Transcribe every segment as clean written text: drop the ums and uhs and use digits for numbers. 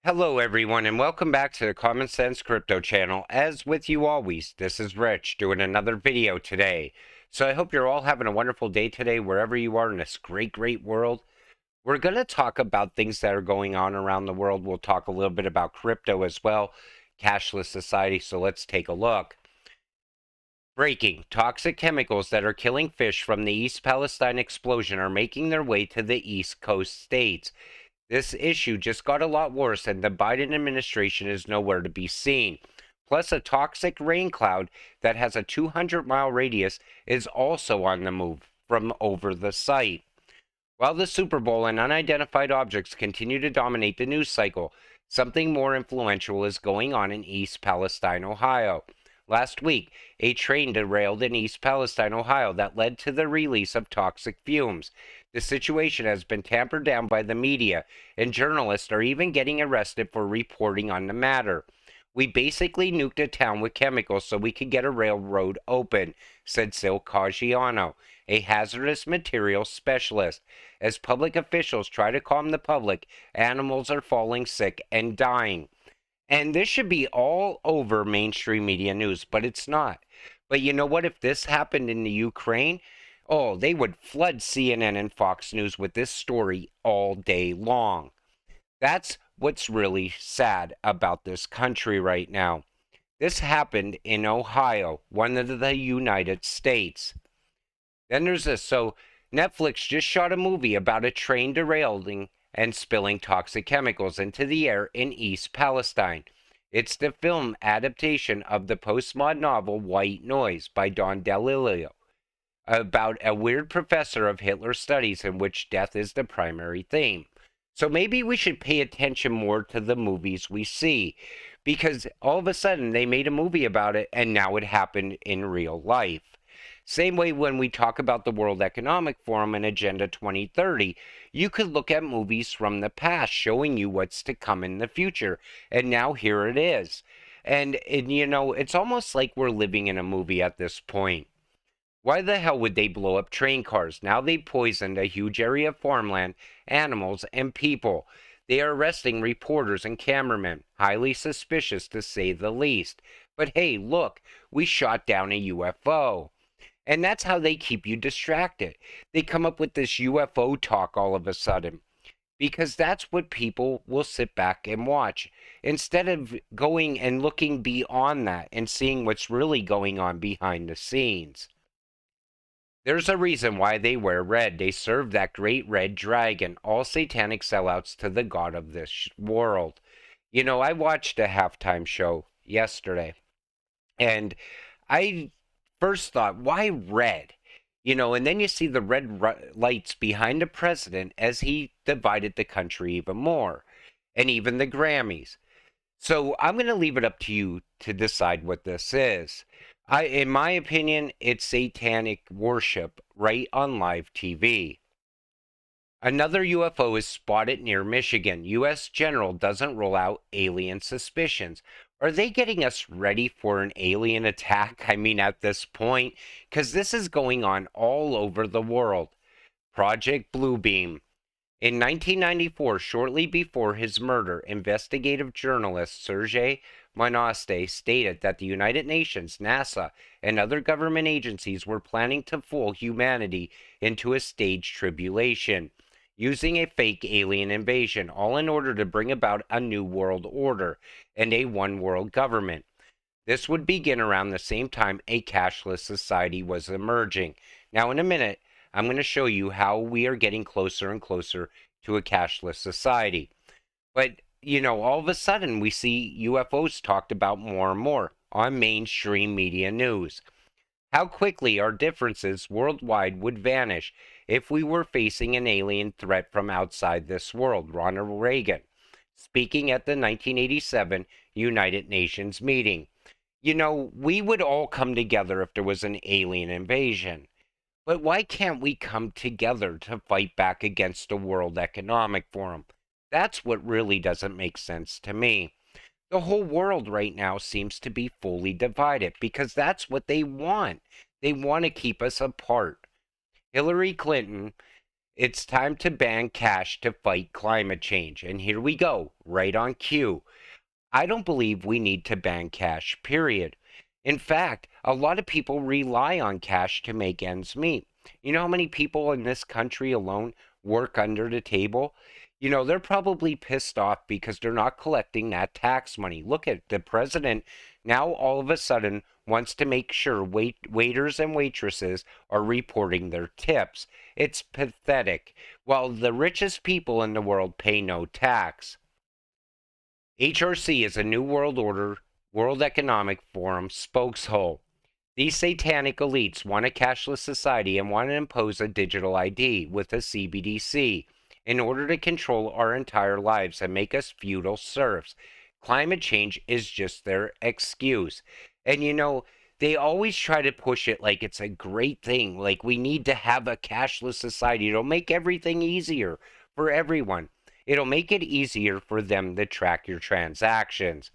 Hello, everyone, and welcome back to the Common Sense Crypto channel. As with you always, this is Rich doing another video today. So I hope you're all having a wonderful day today, wherever you are in this great world. We're going to talk about things that are going on around the world. We'll talk a little bit about crypto as well, cashless society. So let's take a look. Breaking: toxic chemicals that are killing fish from the East Palestine explosion are making their way to the East Coast states. This issue just got a lot worse, and the Biden administration is nowhere to be seen. Plus, a toxic rain cloud that has a 200-mile radius is also on the move from over the site. While the Super Bowl and unidentified objects continue to dominate the news cycle, something more influential is going on in East Palestine, Ohio. Last week, a train derailed in East Palestine, Ohio that led to the release of toxic fumes. The situation has been tampered down by the media, and journalists are even getting arrested for reporting on the matter. "We basically nuked a town with chemicals so we could get a railroad open," said Sil Caggiano, a hazardous materials specialist. "As public officials try to calm the public, animals are falling sick and dying." And this should be all over mainstream media news, but it's not. But you know what? If this happened in the Ukraine, oh, they would flood CNN and Fox News with this story all day long. That's what's really sad about this country right now. This happened in Ohio, one of the United States. Then there's this. So Netflix just shot a movie about a train derailing and spilling toxic chemicals into the air in East Palestine. It's the film adaptation of the postmodern novel White Noise by Don DeLillo, about a weird professor of Hitler studies in which death is the primary theme. So maybe we should pay attention more to the movies we see, because all of a sudden they made a movie about it and now it happened in real life. Same way when we talk about the World Economic Forum and Agenda 2030, you could look at movies from the past showing you what's to come in the future. And now here it is. And it's almost like we're living in a movie at this point. Why the hell would they blow up train cars? Now they poisoned a huge area of farmland, animals, and people. They are arresting reporters and cameramen. Highly suspicious, to say the least. But hey, look, we shot down a UFO. And that's how they keep you distracted. They come up with this UFO talk all of a sudden because that's what people will sit back and watch instead of going and looking beyond that and seeing what's really going on behind the scenes. There's a reason why they wear red. They serve that great red dragon, all satanic sellouts to the god of this world. I watched a halftime show yesterday, and I first thought, why red? And then you see the red lights behind the president as he divided the country even more, and even the Grammys. So I'm going to leave it up to you to decide what this is. In my opinion, it's satanic worship right on live TV. Another UFO is spotted near Michigan. U.S. general doesn't rule out alien suspicions. Are they getting us ready for an alien attack? I mean, at this point, because this is going on all over the world. Project Bluebeam. In 1994, shortly before his murder, investigative journalist Sergei Monaste stated that the United Nations, NASA, and other government agencies were planning to fool humanity into a staged tribulation, using a fake alien invasion, all in order to bring about a new world order and a one world government. This would begin around the same time a cashless society was emerging. Now, in a minute, I'm going to show you how we are getting closer and closer to a cashless society. But, all of a sudden we see UFOs talked about more and more on mainstream media news. How quickly our differences worldwide would vanish if we were facing an alien threat from outside this world. Ronald Reagan, speaking at the 1987 United Nations meeting. We would all come together if there was an alien invasion. But why can't we come together to fight back against the World Economic Forum? That's what really doesn't make sense to me. The whole world right now seems to be fully divided because that's what they want. They want to keep us apart. Hillary Clinton It's time to ban cash to fight climate change. And here we go, right on cue. I don't believe we need to ban cash, period. In fact, a lot of people rely on cash to make ends meet. You know how many people in this country alone work under the table? They're probably pissed off because they're not collecting that tax money. Look at the president now all of a sudden wants to make sure waiters and waitresses are reporting their tips. It's pathetic. While the richest people in the world pay no tax. HRC is a New World Order, World Economic Forum spokeshole. These satanic elites want a cashless society and want to impose a digital ID with a CBDC in order to control our entire lives and make us feudal serfs. Climate change is just their excuse. And they always try to push it like it's a great thing, like we need to have a cashless society. It'll make everything easier for everyone. It'll make it easier for them to track your transactions.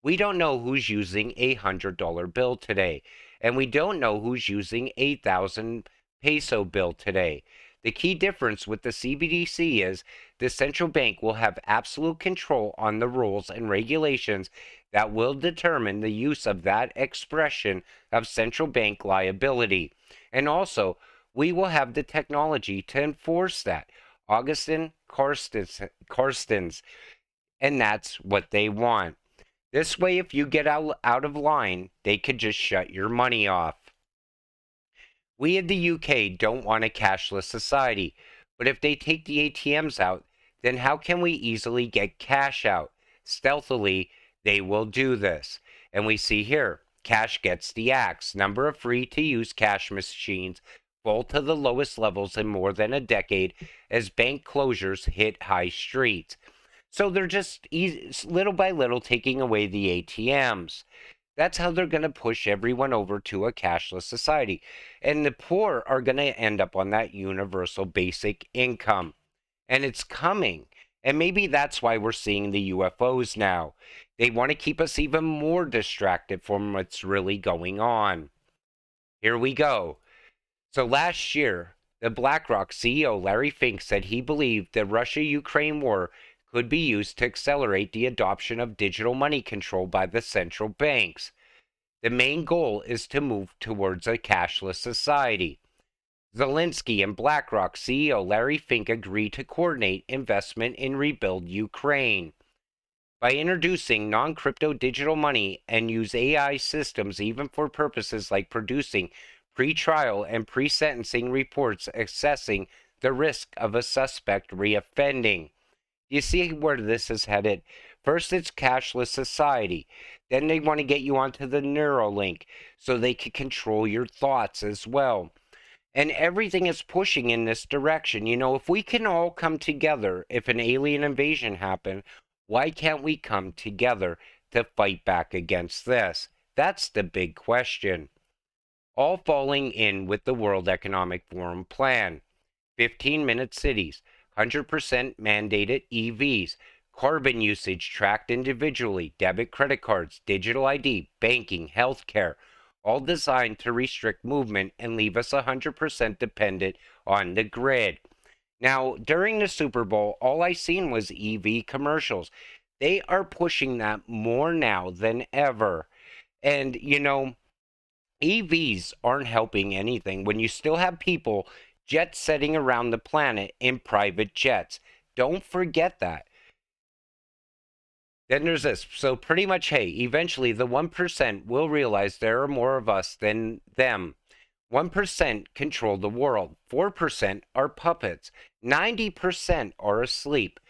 We don't know who's using a $100 bill today, and we don't know who's using a 1,000 peso bill today. The key difference with the CBDC is the central bank will have absolute control on the rules and regulations that will determine the use of that expression of central bank liability. And also, we will have the technology to enforce that. Augustin Carstens, and that's what they want. This way, if you get out of line, they could just shut your money off. We in the UK don't want a cashless society, but if they take the ATMs out, then how can we easily get cash out? Stealthily, they will do this. And we see here, cash gets the axe. Number of free-to-use cash machines fall to the lowest levels in more than a decade as bank closures hit high streets. So they're just little by little taking away the ATMs. That's how they're going to push everyone over to a cashless society. And the poor are going to end up on that universal basic income. And it's coming. And maybe that's why we're seeing the UFOs now. They want to keep us even more distracted from what's really going on. Here we go. So last year, the BlackRock CEO Larry Fink said he believed the Russia-Ukraine war could be used to accelerate the adoption of digital money control by the central banks. The main goal is to move towards a cashless society. Zelensky and BlackRock CEO Larry Fink agreed to coordinate investment in rebuild Ukraine. By introducing non-crypto digital money and use AI systems even for purposes like producing pre-trial and pre-sentencing reports assessing the risk of a suspect reoffending. You see where this is headed? First, it's cashless society. Then they want to get you onto the Neuralink so they can control your thoughts as well. And everything is pushing in this direction. If we can all come together, if an alien invasion happened, why can't we come together to fight back against this? That's the big question. All falling in with the World Economic Forum plan. 15-minute cities. 100% mandated EVs, carbon usage tracked individually, debit credit cards, digital ID, banking, healthcare, all designed to restrict movement and leave us 100% dependent on the grid. Now, during the Super Bowl, all I seen was EV commercials. They are pushing that more now than ever. And, EVs aren't helping anything when you still have people jet setting around the planet in private jets. Don't forget that. Then there's this. So pretty much, hey, eventually the 1% will realize there are more of us than them. 1% control the world. 4% are puppets. 90% are asleep.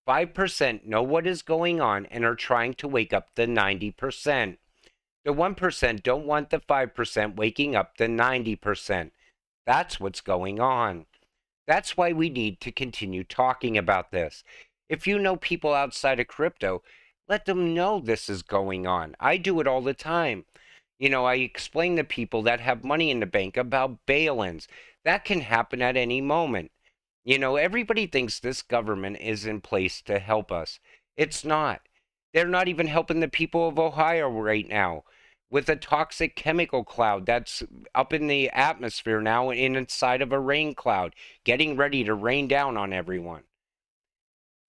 5% know what is going on and are trying to wake up the 90%. The 1% don't want the 5% waking up the 90%. That's what's going on. That's why we need to continue talking about this. If you know people outside of crypto, let them know this is going on. I do it all the time. I explain to people that have money in the bank about bail-ins. That can happen at any moment. Everybody thinks this government is in place to help us. It's not. They're not even helping the people of Ohio right now. with a toxic chemical cloud that's up in the atmosphere now and inside of a rain cloud, getting ready to rain down on everyone.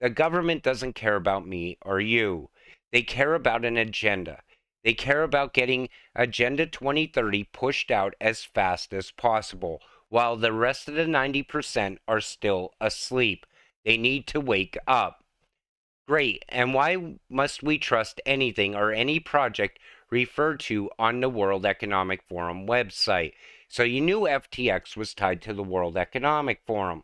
The government doesn't care about me or you. They care about an agenda. They care about getting Agenda 2030 pushed out as fast as possible, while the rest of the 90% are still asleep. They need to wake up. Great. And why must we trust anything or any project referred to on the World Economic Forum website? So you knew FTX was tied to the World Economic Forum.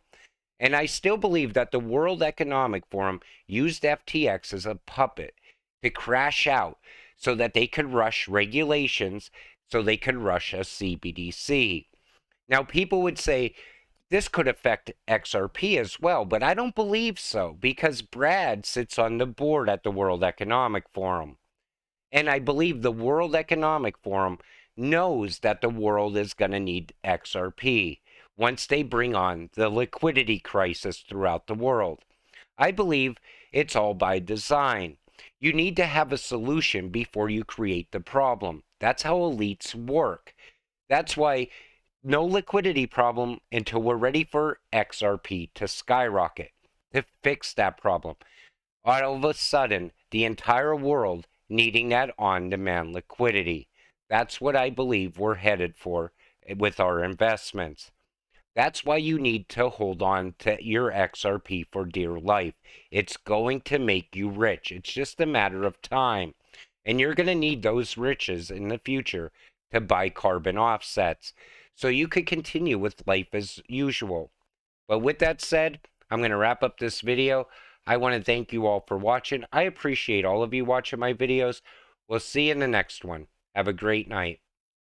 And I still believe that the World Economic Forum used FTX as a puppet to crash out so that they could rush regulations, so they could rush a CBDC. Now, people would say this could affect XRP as well, but I don't believe so because Brad sits on the board at the World Economic Forum. And I believe the World Economic Forum knows that the world is going to need XRP once they bring on the liquidity crisis throughout the world. I believe it's all by design. You need to have a solution before you create the problem. That's how elites work. That's why no liquidity problem until we're ready for XRP to skyrocket. To fix that problem, all of a sudden, the entire world needing that on demand liquidity. That's what I believe we're headed for with our investments. That's why you need to hold on to your XRP for dear life. It's going to make you rich. It's just a matter of time. And you're going to need those riches in the future to buy carbon offsets so you could continue with life as usual. But with that said, I'm going to wrap up this video. I want to thank you all for watching. I appreciate all of you watching my videos. We'll see you in the next one. Have a great night.